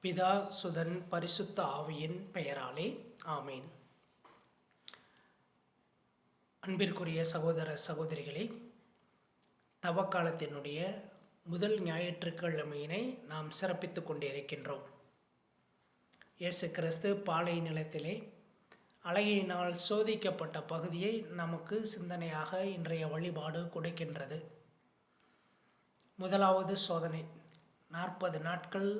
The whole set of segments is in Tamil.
பிதா சுதன் பரிசுத்த ஆவியின் பெயராலே ஆமேன். அன்பிற்குரிய சகோதர சகோதரிகளே, தவக்காலத்தினுடைய முதல் ஞாயிற்றுக்கிழமையினை நாம் சிறப்பித்து கொண்டிருக்கின்றோம். இயேசு கிறிஸ்து பாலை நிலத்திலே அழகியினால் சோதிக்கப்பட்ட பகுதியை நமக்கு சிந்தனையாக இன்றைய வழிபாடு கொடுக்கின்றது. முதலாவது சோதனை, 40 நாட்கள்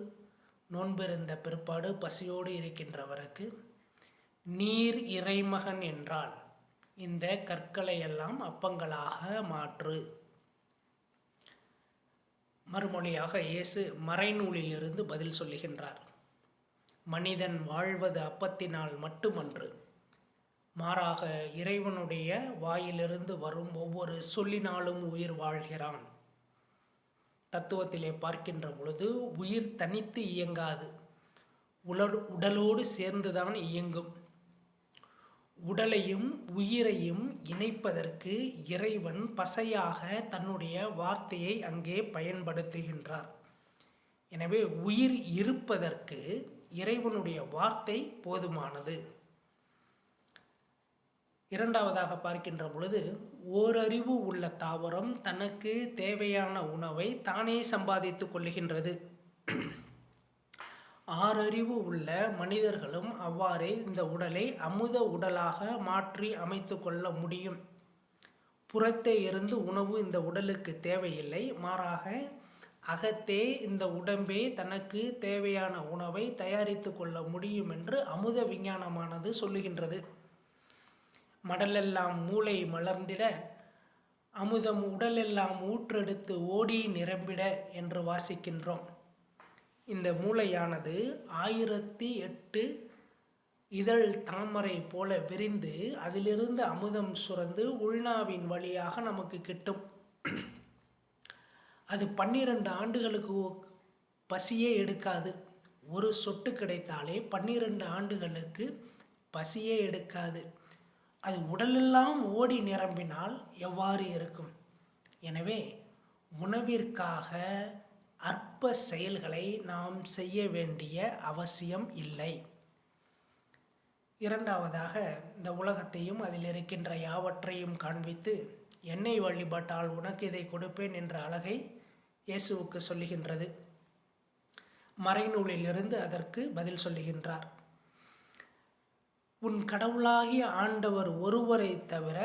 நோன்பிருந்த பிற்பாடு பசியோடு இருக்கின்றவருக்கு, நீர் இறைமகன் என்றால் இந்த கற்களை எல்லாம் அப்பங்களாக மாற்று. மறுமொழியாக இயேசு மறைநூலிலிருந்து பதில் சொல்லுகின்றார். மனிதன் வாழ்வது அப்பத்தினால் மட்டுமன்று, மாறாக இறைவனுடைய வாயிலிருந்து வரும் ஒவ்வொரு சொல்லினாலும் உயிர் வாழ்கிறான். தத்துவத்திலே பார்க்கின்ற பொழுது உயிர் தனித்து இயங்காது, உடலோடு சேர்ந்துதான் இயங்கும். உடலையும் உயிரையும் இணைப்பதற்கு இறைவன் பசையாக தன்னுடைய வார்த்தையை அங்கே பயன்படுத்துகின்றார். எனவே உயிர் இருப்பதற்கு இறைவனுடைய வார்த்தை போதுமானது. இரண்டாவதாக பார்க்கின்ற பொழுது, ஓரறிவு உள்ள தாவரம் தனக்கு தேவையான உணவை தானே சம்பாதித்து கொள்ளுகின்றது. 6 அறிவு உள்ள மனிதர்களும் அவ்வாறே இந்த உடலை அமுத உடலாக மாற்றி அமைத்து கொள்ள முடியும். புறத்தே இருந்து உணவு இந்த உடலுக்கு தேவையில்லை, மாறாக அகத்தே இந்த உடம்பே தனக்கு தேவையான உணவை தயாரித்து கொள்ள முடியும் என்று அமுத விஞ்ஞானமானது சொல்லுகின்றது. மடலெல்லாம் மூளை மலர்ந்திட, அமுதம் உடலெல்லாம் ஊற்றெடுத்து ஓடி நிரம்பிட என்று வாசிக்கின்றோம். இந்த மூளையானது 1008 இதழ் தாமரை போல விரிந்து அதிலிருந்து அமுதம் சுரந்து உள்நாவின் வழியாக நமக்கு கிட்டும். அது 12 ஆண்டுகளுக்கு பசியே எடுக்காது. ஒரு சொட்டு கிடைத்தாலே 12 ஆண்டுகளுக்கு பசியே எடுக்காது. அது உடலெல்லாம் ஓடி நிரம்பினால் எவ்வாறு இருக்கும்? எனவே உணவிற்காக அற்ப செயல்களை நாம் செய்ய வேண்டிய அவசியம் இல்லை. இரண்டாவதாக, இந்த உலகத்தையும் அதில் இருக்கின்ற யாவற்றையும் காண்பித்து, என்னை வழிபட்டால் உனக்கு இதை கொடுப்பேன் என்ற அழகை இயேசுவுக்கு சொல்லுகின்றது. மறைநூலிலிருந்து அதற்கு பதில் சொல்லுகின்றார். உன் கடவுளாகிய ஆண்டவர் ஒருவரை தவிர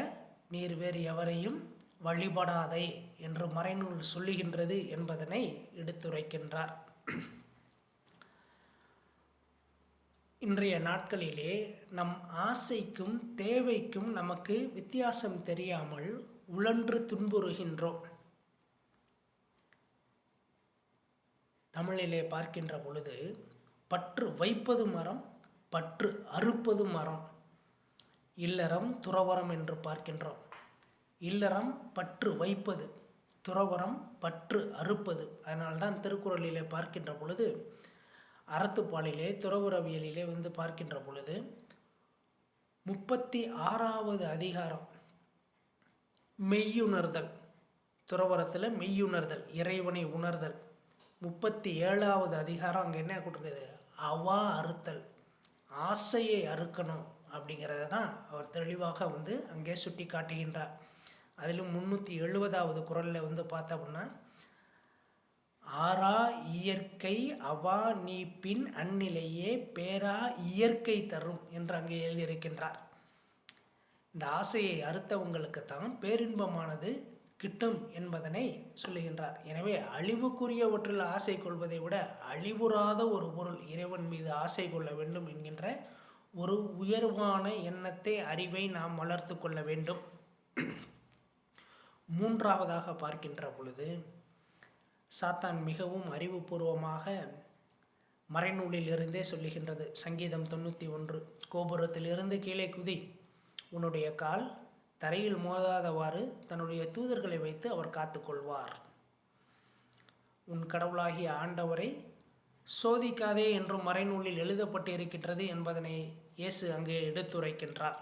நீர் வேறு எவரையும் வழிபடாதே என்று மறைநூல் சொல்லுகின்றது என்பதனை எடுத்துரைக்கின்றார். இன்றைய நாட்களிலே நம் ஆசைக்கும் தேவைக்கும் நமக்கு வித்தியாசம் தெரியாமல் உழன்று துன்புறுகின்றோம். தமிழிலே பார்க்கின்ற பொழுது, பற்று வைப்பது மரம், பற்று அறுப்பது மரம். இல்லறம் துறவறம் என்று பார்க்கின்றோம். இல்லறம் பற்று வைப்பது, துறவரம் பற்று அறுப்பது. அதனால்தான் திருக்குறளிலே பார்க்கின்ற பொழுது, அறத்துப்பாலிலே துறவுறவியலிலே பார்க்கின்ற பொழுது 36வது அதிகாரம் மெய்யுணர்தல், துறவரத்தில் மெய்யுணர்தல், இறைவனை உணர்தல். 37வது அதிகாரம் அங்கே என்ன கொடுக்குது? அவா அறுத்தல், ஆசையை அறுக்கணும் அப்படிங்கிறத தான் அவர் தெளிவாக அங்கே சுட்டி காட்டுகின்றார். அதிலும் 370வது குறளில் பார்த்தோம்னா, ஆறா இயற்கை அவா நீ பின் அந்நிலையே பேரா இயற்கை தரும் என்று அங்கே எழுதியிருக்கின்றார். இந்த ஆசையை அறுத்தவங்களுக்கு தான் பேரின்பமானது கிட்டும் என்பதனை சொல்லுகின்றார். எனவே அழிவுக்குரியவற்றில் ஆசை கொள்வதை விட அழிவுறாத ஒரு பொருள் இறைவன் மீது ஆசை கொள்ள வேண்டும் என்கின்ற ஒரு உயர்வான எண்ணத்தை, அறிவை நாம் வளர்த்து கொள்ள வேண்டும். மூன்றாவதாக பார்க்கின்ற பொழுது, சாத்தான் மிகவும் அறிவுபூர்வமாக மறைநூலிலிருந்தே சொல்லுகின்றது. சங்கீதம் 91, கோபுரத்திலிருந்து கீழே குதி, உன்னுடைய கால் தரையில் மோதாதவாறு தன்னுடைய தூதர்களை வைத்து அவர் காத்துக்கொள்வார். உன் கடவுளாகிய ஆண்டவரை சோதிக்காதே என்றும் மறைநூலில் எழுதப்பட்டு இருக்கின்றது என்பதனை இயேசு அங்கே எடுத்துரைக்கின்றார்.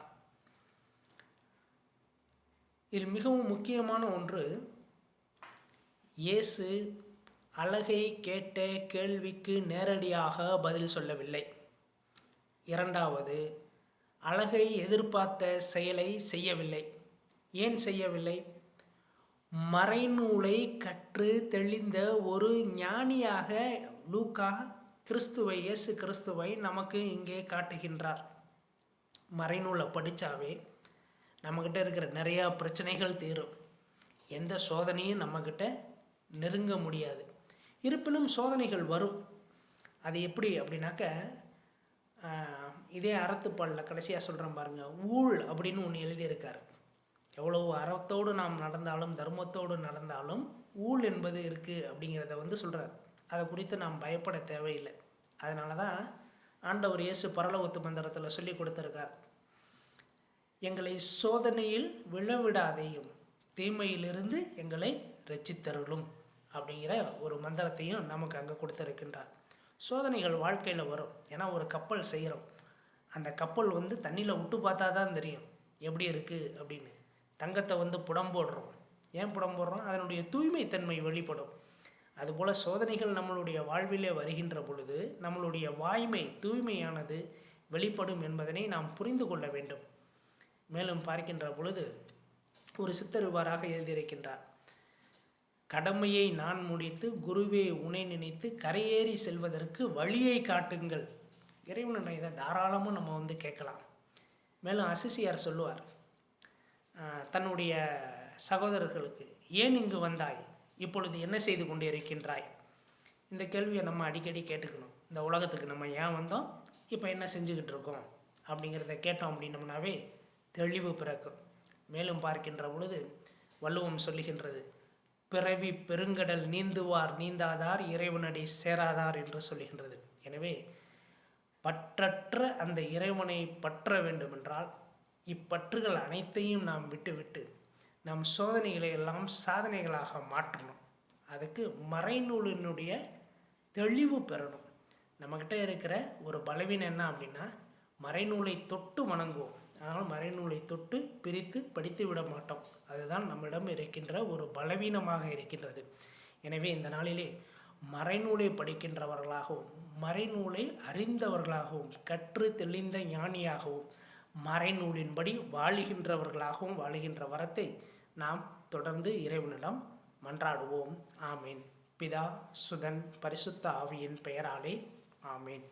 இதில் மிகவும் முக்கியமான ஒன்று, இயேசு அழகை கேட்ட கேள்விக்கு நேரடியாக பதில் சொல்லவில்லை. இரண்டாவது, அழகை எதிர்பார்த்த செயலை செய்யவில்லை. ஏன் செய்யவில்லை? மறைநூலை கற்று தெளிந்த ஒரு ஞானியாக லூக்கா இயேசு கிறிஸ்துவை நமக்கு இங்கே காட்டுகின்றார். மறைநூலை படித்தாவே நம்மக்கிட்ட இருக்கிற நிறையா பிரச்சனைகள் தீரும். எந்த சோதனையும் நம்மக்கிட்ட நெருங்க முடியாது. இருப்பினும் சோதனைகள் வரும். அது எப்படி அப்படின்னாக்க, இதே அறத்துப்பாலில் கடைசியாக சொல்கிறேன் பாருங்கள், ஊழ் அப்படின்னு ஒன்று எழுதியிருக்காரு. எவ்வளவு அறத்தோடு நாம் நடந்தாலும் தர்மத்தோடு நடந்தாலும் ஊழ் என்பது இருக்குது அப்படிங்கிறத சொல்கிறார். அதை குறித்து நாம் பயப்பட தேவையில்லை. அதனால தான் ஆண்டவர் இயேசு பரலோகத்து மந்திரத்தில் சொல்லி கொடுத்துருக்கார், எங்களை சோதனையில் விழவிடாதையும் தீமையிலிருந்து எங்களை ரட்சித்தருளும் அப்படிங்கிற ஒரு மந்திரத்தையும் நமக்கு அங்கே கொடுத்துருக்கின்றார். சோதனைகள் வாழ்க்கையில் வரும். ஏன்னா ஒரு கப்பல் செய்கிறோம். அந்த கப்பல் தண்ணியில் விட்டு பார்த்தா தான் தெரியும் எப்படி இருக்குது அப்படின்னு. தங்கத்தை புடம் போடுறோம். ஏன் புடம் போடுறோம்? அதனுடைய தூய்மைத்தன்மை வெளிப்படும். அதுபோல் சோதனைகள் நம்மளுடைய வாழ்விலே வருகின்ற பொழுது நம்மளுடைய வாய்மை தூய்மையானது வெளிப்படும் என்பதனை நாம் புரிந்து கொள்ள வேண்டும். மேலும் பார்க்கின்ற பொழுது ஒரு சித்தர் இவ்வாறாக எழுதியிருக்கின்றார், கடமையை நான் முடித்து குருவே உனை நினைத்து கரையேறி செல்வதற்கு வழியை காட்டுங்கள். இறைவனை இதை தாராளமாக நம்ம கேட்கலாம். மேலும் அசிசியார் சொல்லுவார், தன்னுடைய சகோதரர்களுக்கு, ஏன் இங்கு வந்தாய், இப்பொழுது என்ன செய்து கொண்டு இருக்கின்றாய்? இந்த கேள்வியை நம்ம அடிக்கடி கேட்டுக்கணும். இந்த உலகத்துக்கு நம்ம ஏன் வந்தோம், இப்போ என்ன செஞ்சுக்கிட்டு இருக்கோம் அப்படிங்கிறத கேட்டோம் அப்படின்னோம்னாவே தெளிவு பிறக்கும். மேலும் பார்க்கின்ற பொழுது வள்ளுவம் சொல்லுகின்றது, பிறவி பெருங்கடல் நீந்துவார் நீந்தாதார் இறைவனடி சேராதார் என்று சொல்லுகின்றது. எனவே பற்றற்ற அந்த இறைவனை பற்ற வேண்டுமென்றால் இப்பற்றுகள் அனைத்தையும் நாம் விட்டுவிட்டு நம் சோதனைகளை எல்லாம் சாதனைகளாக மாற்றணும். அதுக்கு மறைநூலினுடைய தெளிவு பெறணும். நம்மக்கிட்ட இருக்கிற ஒரு பலவீனம் என்ன அப்படின்னா, மறைநூலை தொட்டு வணங்குவோம், ஆனால் மறைநூலை தொட்டு பிரித்து படித்து விட மாட்டோம். அதுதான் நம்மிடம் இருக்கின்ற ஒரு பலவீனமாக இருக்கின்றது. எனவே இந்த நாளிலே மறைநூலை படிக்கின்றவர்களாகவும் மறைநூலை அறிந்தவர்களாகவும் கற்று தெளிந்த ஞானியாகவும் மறைநூலின்படி வாழுகின்றவர்களாகவும் வாழுகின்ற வரத்தை நாம் தொடர்ந்து இறைவனிடம் மன்றாடுவோம். ஆமீன். பிதா சுதன் பரிசுத்த ஆவியின் பெயராலே ஆமீன்.